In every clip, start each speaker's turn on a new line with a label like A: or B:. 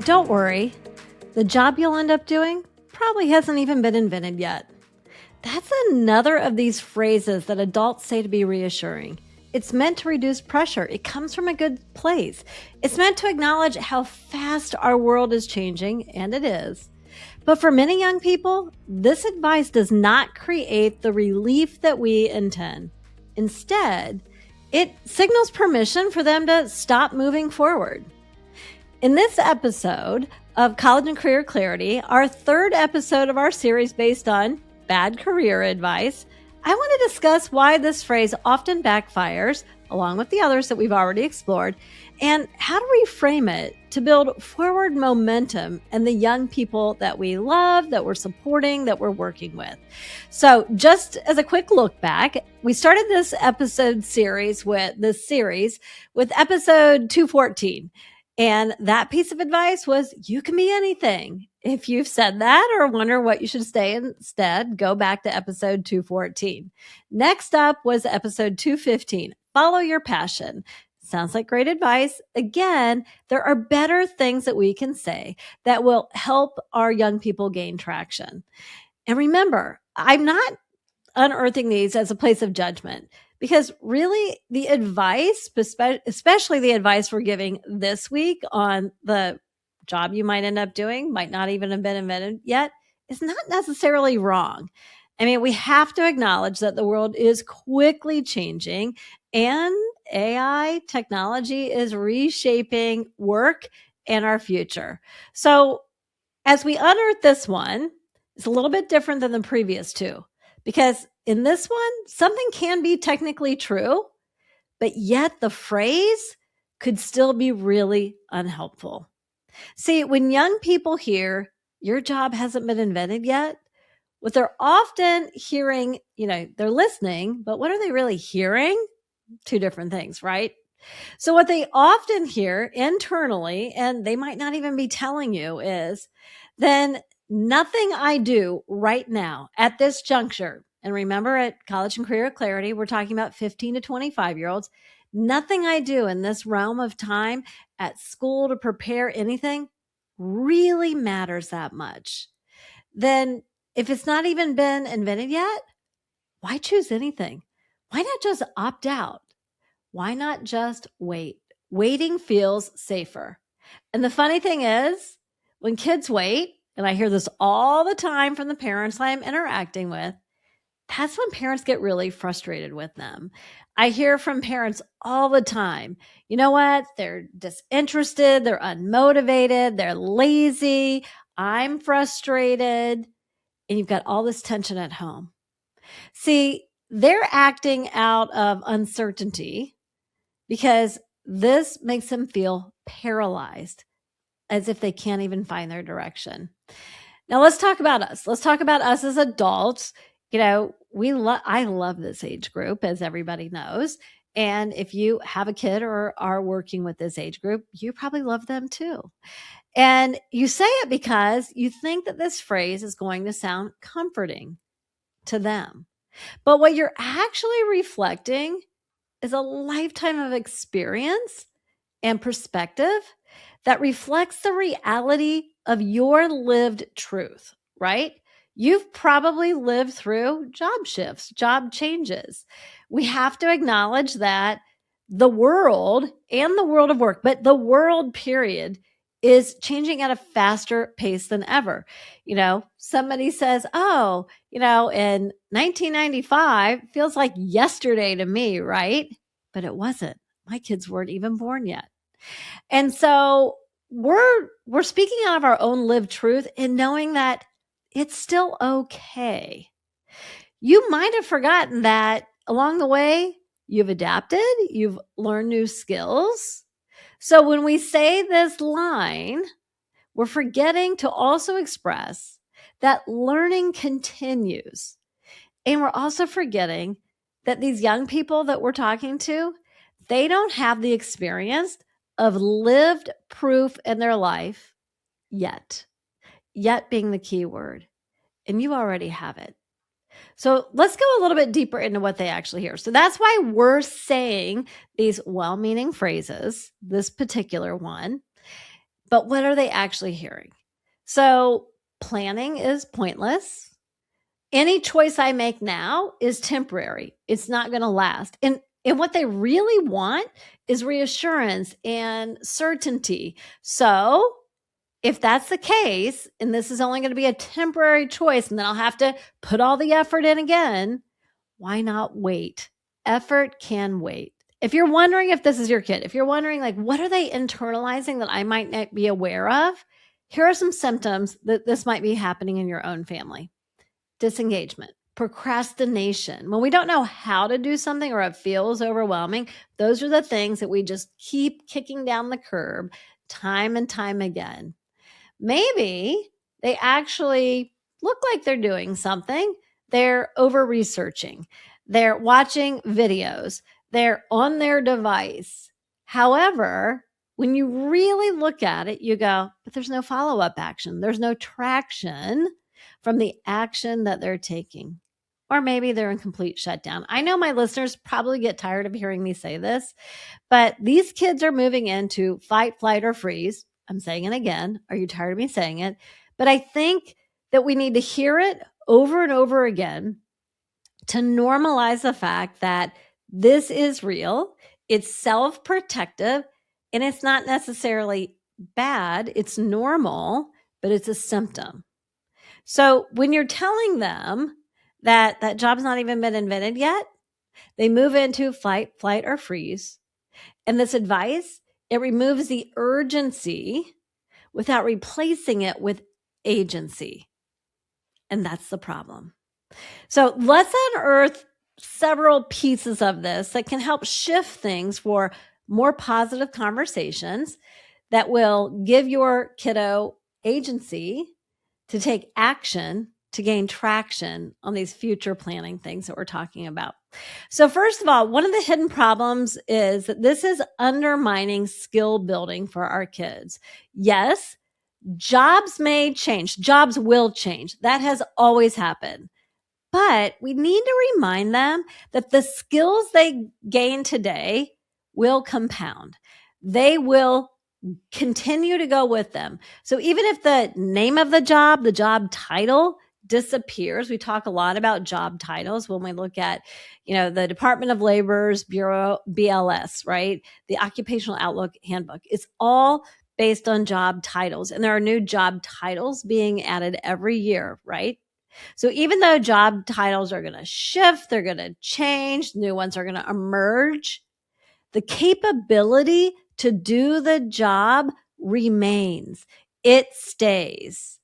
A: Don't worry, the job you'll end up doing probably hasn't even been invented yet. That's another of these phrases that adults say to be reassuring. It's meant to reduce pressure. It comes from a good place. It's meant to acknowledge how fast our world is changing, and it is. But for many young people, this advice does not create the relief that we intend. Instead, it signals permission for them to stop moving forward. In this episode of College and Career Clarity, our third episode of our series based on bad career advice, I want to discuss why this phrase often backfires, along with the others that we've already explored, and how to reframe it to build forward momentum in the young people that we love, that we're supporting, that we're working with. So just as a quick look back, we started this series with episode 214. And that piece of advice was, you can be anything. If you've said that or wonder what you should say instead, go back to episode 214. Next up was episode 215, follow your passion. Sounds like great advice. Again, there are better things that we can say that will help our young people gain traction. And remember, I'm not unearthing these as a place of judgment. Because really, the advice, especially the advice we're giving this week on the job you might end up doing, might not even have been invented yet, is not necessarily wrong. I mean, we have to acknowledge that the world is quickly changing and AI technology is reshaping work and our future. So as we unearth this one, it's a little bit different than the previous two. Because in this one, something can be technically true, but yet the phrase could still be really unhelpful. See, when young people hear your job hasn't been invented yet, what they're often hearing, they're listening, but what are they really hearing? Two different things, right? So what they often hear internally, and they might not even be telling you, is then nothing I do right now at this juncture, and remember at College and Career Clarity, we're talking about 15 to 25-year-olds, nothing I do in this realm of time at school to prepare anything really matters that much. Then if it's not even been invented yet, why choose anything? Why not just opt out? Why not just wait? Waiting feels safer. And the funny thing is, when kids wait, and I hear this all the time from the parents I'm interacting with, that's when parents get really frustrated with them. I hear from parents all the time, you know what? They're disinterested, they're unmotivated, they're lazy, I'm frustrated, and you've got all this tension at home. See, they're acting out of uncertainty because this makes them feel paralyzed, as if they can't even find their direction. Now let's talk about us. Let's talk about us as adults. I love this age group, as everybody knows. And if you have a kid or are working with this age group, you probably love them too. And you say it because you think that this phrase is going to sound comforting to them. But what you're actually reflecting is a lifetime of experience and perspective that reflects the reality of your lived truth, right? You've probably lived through job shifts, job changes. We have to acknowledge that the world and the world of work, but the world period, is changing at a faster pace than ever. Somebody says, in 1995 feels like yesterday to me, right? But it wasn't. My kids weren't even born yet. And so we're speaking out of our own lived truth and knowing that it's still okay. You might have forgotten that along the way, you've adapted, you've learned new skills. So when we say this line, we're forgetting to also express that learning continues. And we're also forgetting that these young people that we're talking to, they don't have the experience of lived proof in their life yet. Yet being the key word. And you already have it. So let's go a little bit deeper into what they actually hear. So that's why we're saying these well-meaning phrases, this particular one, but what are they actually hearing? So planning is pointless. Any choice I make now is temporary. It's not going to last. And what they really want is reassurance and certainty. So if that's the case, and this is only going to be a temporary choice, and then I'll have to put all the effort in again, why not wait? Effort can wait. If you're wondering if this is your kid, if you're wondering, like, what are they internalizing that I might not be aware of? Here are some symptoms that this might be happening in your own family. Disengagement, procrastination. When we don't know how to do something or it feels overwhelming, those are the things that we just keep kicking down the curb time and time again. Maybe they actually look like they're doing something. They're over researching. They're watching videos. They're on their device. However, when you really look at it, you go, but there's no follow-up action. There's no traction from the action that they're taking. Or maybe they're in complete shutdown. I know my listeners probably get tired of hearing me say this, but these kids are moving into fight, flight, or freeze. I'm saying it again. Are you tired of me saying it? But I think that we need to hear it over and over again to normalize the fact that this is real, it's self-protective, and it's not necessarily bad. It's normal, but it's a symptom. So when you're telling them that that job's not even been invented yet, they move into fight, flight, or freeze. And this advice, it removes the urgency without replacing it with agency. And that's the problem. So let's unearth several pieces of this that can help shift things for more positive conversations that will give your kiddo agency to take action to gain traction on these future planning things that we're talking about. So first of all, one of the hidden problems is that this is undermining skill building for our kids. Yes, jobs may change. Jobs will change. That has always happened. But we need to remind them that the skills they gain today will compound. They will continue to go with them. So even if the name of the job title disappears, we talk a lot about job titles when we look at, the Department of Labor's Bureau, BLS, right? The Occupational Outlook Handbook. It's all based on job titles, and there are new job titles being added every year, right? So even though job titles are going to shift, they're going to change, new ones are going to emerge, the capability to do the job remains. It stays.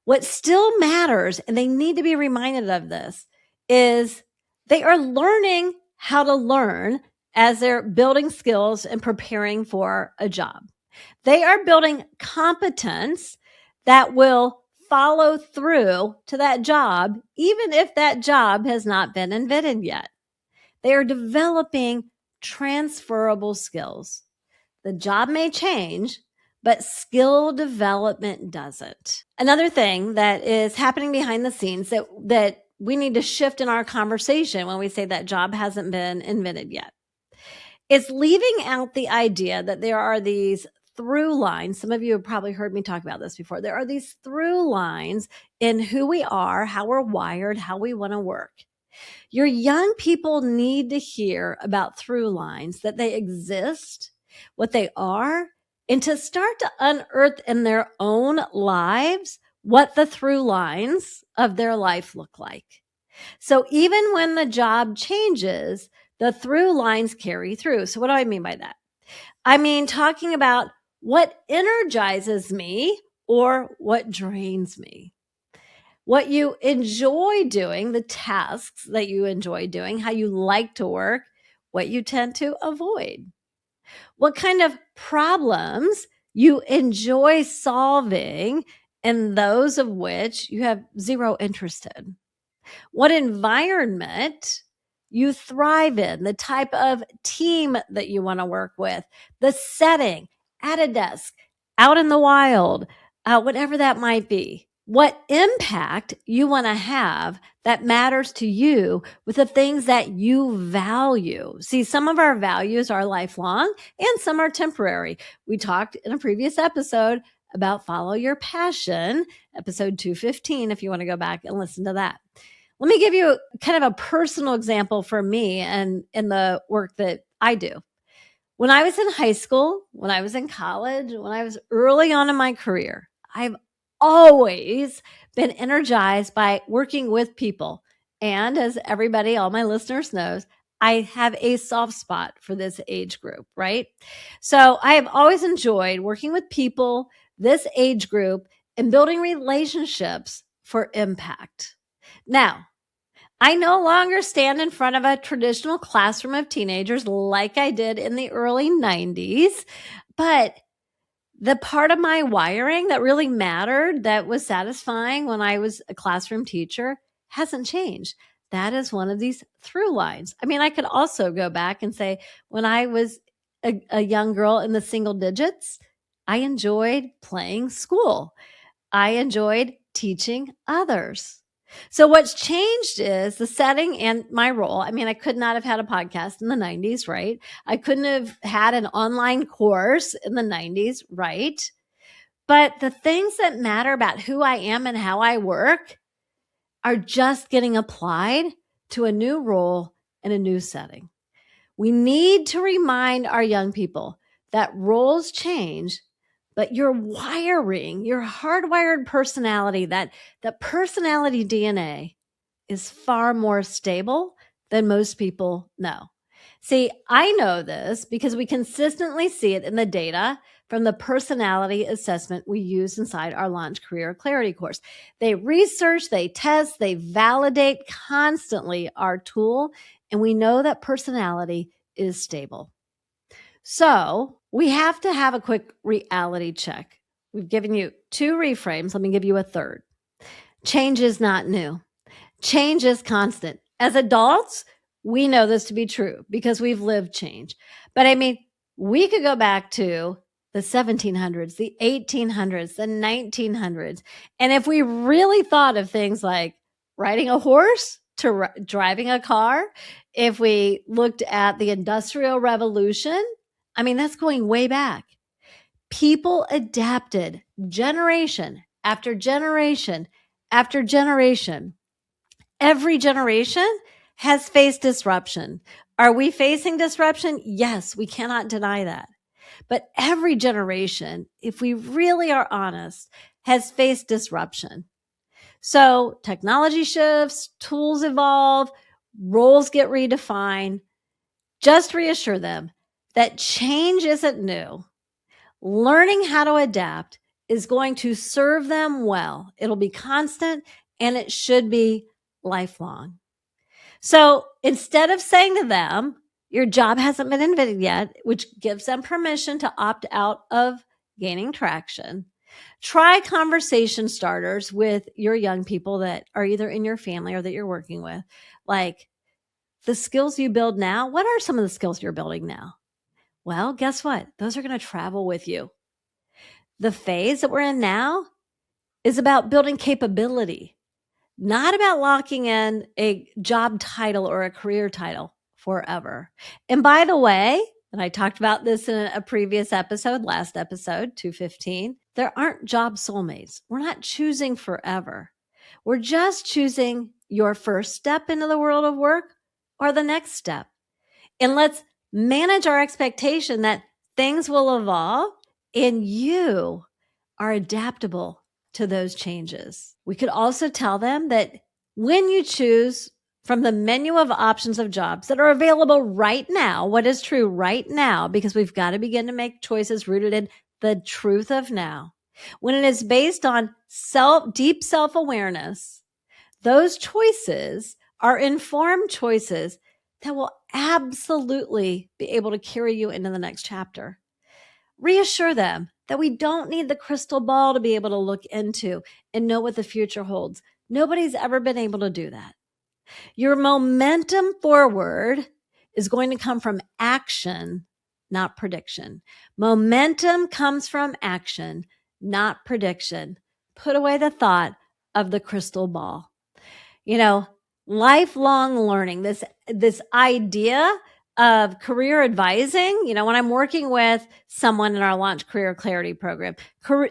A: What still matters, and they need to be reminded of this, is they are learning how to learn as they're building skills and preparing for a job. They are building competence that will follow through to that job, even if that job has not been invented yet. They are developing transferable skills. The job may change, but skill development doesn't. Another thing that is happening behind the scenes that we need to shift in our conversation when we say that job hasn't been invented yet is leaving out the idea that there are these through lines. Some of you have probably heard me talk about this before. There are these through lines in who we are, how we're wired, how we want to work. Your young people need to hear about through lines, that they exist, what they are, and to start to unearth in their own lives what the through lines of their life look like. So even when the job changes, the through lines carry through. So what do I mean by that? I mean, talking about what energizes me or what drains me. What you enjoy doing, the tasks that you enjoy doing, how you like to work, what you tend to avoid. What kind of problems you enjoy solving and those of which you have zero interest in. What environment you thrive in, the type of team that you want to work with, the setting, at a desk, out in the wild, whatever that might be. what impact you want to have that matters to you with the things that you value. See, some of our values are lifelong and some are temporary. We talked in a previous episode about follow your passion, episode 215, if you want to go back and listen to that. Let me give you kind of a personal example for me and in the work that I do. When I was in high school, when I was in college, when I was early on in my career, I've always been energized by working with people. And as everybody, all my listeners knows, I have a soft spot for this age group, right? So I have always enjoyed working with people, this age group, and building relationships for impact. Now, I no longer stand in front of a traditional classroom of teenagers like I did in the early 90s, but the part of my wiring that really mattered, that was satisfying when I was a classroom teacher, hasn't changed. That is one of these through lines. I mean, I could also go back and say when I was a young girl in the single digits, I enjoyed playing school. I enjoyed teaching others. So what's changed is the setting and my role. I mean, I could not have had a podcast in the 90s, right? I couldn't have had an online course in the 90s, right? But the things that matter about who I am and how I work are just getting applied to a new role in a new setting. We need to remind our young people that roles change, but your wiring, your hardwired personality, that personality DNA is far more stable than most people know. See, I know this because we consistently see it in the data from the personality assessment we use inside our Launch Career Clarity course. They research, they test, they validate constantly our tool, and we know that personality is stable. So we have to have a quick reality check. We've given you 2 reframes. Let me give you a third. Change is not new. Change is constant. As adults, we know this to be true because we've lived change. But I mean, we could go back to the 1700s, the 1800s, the 1900s. And if we really thought of things like riding a horse to driving a car, if we looked at the Industrial Revolution, I mean, that's going way back. People adapted generation after generation after generation. Every generation has faced disruption. Are we facing disruption? Yes, we cannot deny that. But every generation, if we really are honest, has faced disruption. So technology shifts, tools evolve, roles get redefined. Just reassure them that change isn't new. Learning how to adapt is going to serve them well. It'll be constant and it should be lifelong. So instead of saying to them, your job hasn't been invented yet, which gives them permission to opt out of gaining traction, try conversation starters with your young people that are either in your family or that you're working with. Like the skills you build now, what are some of the skills you're building now? Well, guess what? Those are going to travel with you. The phase that we're in now is about building capability, not about locking in a job title or a career title forever. And by the way, and I talked about this in a previous episode, last episode, 215, there aren't job soulmates. We're not choosing forever. We're just choosing your first step into the world of work or the next step. And let's manage our expectation that things will evolve and you are adaptable to those changes. We could also tell them that when you choose from the menu of options of jobs that are available right now, what is true right now, because we've got to begin to make choices rooted in the truth of now. When it is based on deep self-awareness, those choices are informed choices that will absolutely be able to carry you into the next chapter. Reassure them that we don't need the crystal ball to be able to look into and know what the future holds. Nobody's ever been able to do that. Your momentum forward is going to come from action, not prediction. Momentum comes from action, not prediction. put away the thought of the crystal ball. You know, lifelong learning, this idea of career advising, you know, when I'm working with someone in our Launch Career Clarity program,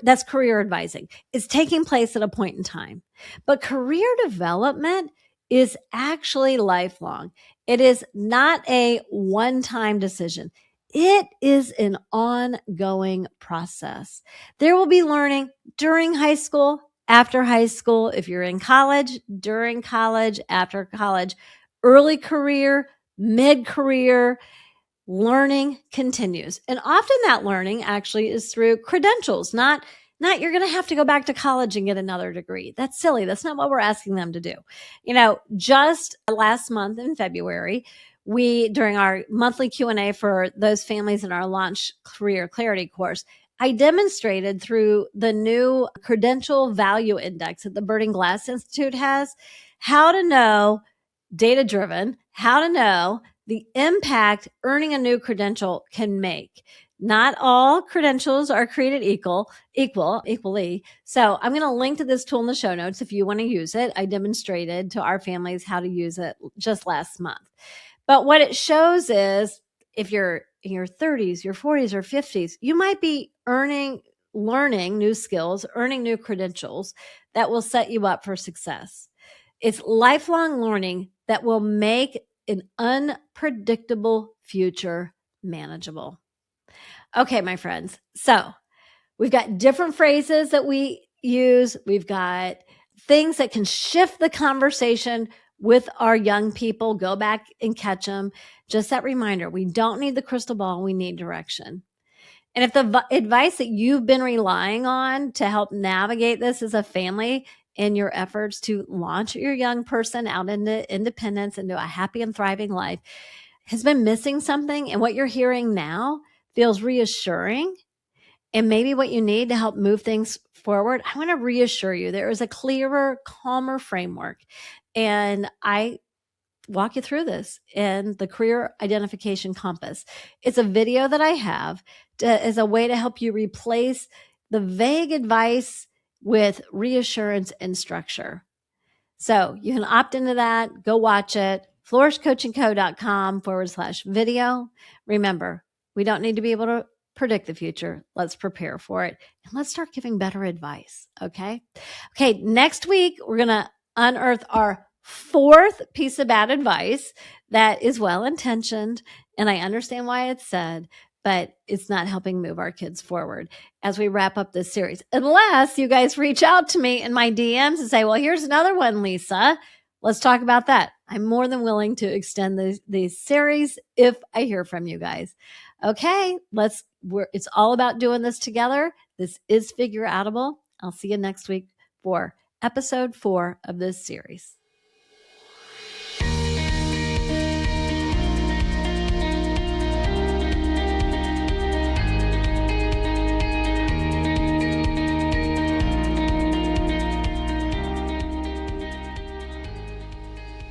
A: that's career advising. It's taking place at a point in time. But career development is actually lifelong. It is not a one-time decision. It is an ongoing process. There will be learning during high school, after high school, if you're in college, during college, after college, early career, mid career, learning continues. And often that learning actually is through credentials, not you're going to have to go back to college and get another degree. That's silly. That's not what we're asking them to do. You know, just last month in February, during our monthly Q&A for those families in our Launch Career Clarity course, I demonstrated through the new Credential Value Index that the Burning Glass Institute has how to know, data-driven, how to know the impact earning a new credential can make. Not all credentials are created equally. So I'm going to link to this tool in the show notes if you want to use it. I demonstrated to our families how to use it just last month. But what it shows is if you're in your 30s, your 40s, or 50s, you might be learning new skills, earning new credentials that will set you up for success. It's lifelong learning that will make an unpredictable future manageable. Okay, my friends. So we've got different phrases that we use. We've got things that can shift the conversation with our young people. Go back and catch them. Just that reminder, we don't need the crystal ball. We need direction. And if the advice that you've been relying on to help navigate this as a family in your efforts to launch your young person out into independence, into a happy and thriving life, has been missing something, and what you're hearing now feels reassuring, and maybe what you need to help move things forward, I want to reassure you there is a clearer, calmer framework. And I walk you through this in the Career Identification Compass. It's a video that I have as a way to help you replace the vague advice with reassurance and structure. So you can opt into that. Go watch it. flourishcoachingco.com/video. Remember, we don't need to be able to predict the future. Let's prepare for it. And let's start giving better advice. Okay. Next week, we're going to unearth our fourth piece of bad advice that is well-intentioned. And I understand why it's said, but it's not helping move our kids forward as we wrap up this series. Unless you guys reach out to me in my DMs and say, well, here's another one, Lisa. Let's talk about that. I'm more than willing to extend these series if I hear from you guys. Okay, it's all about doing this together. This is Figure Outable. I'll see you next week for episode 4 of this series.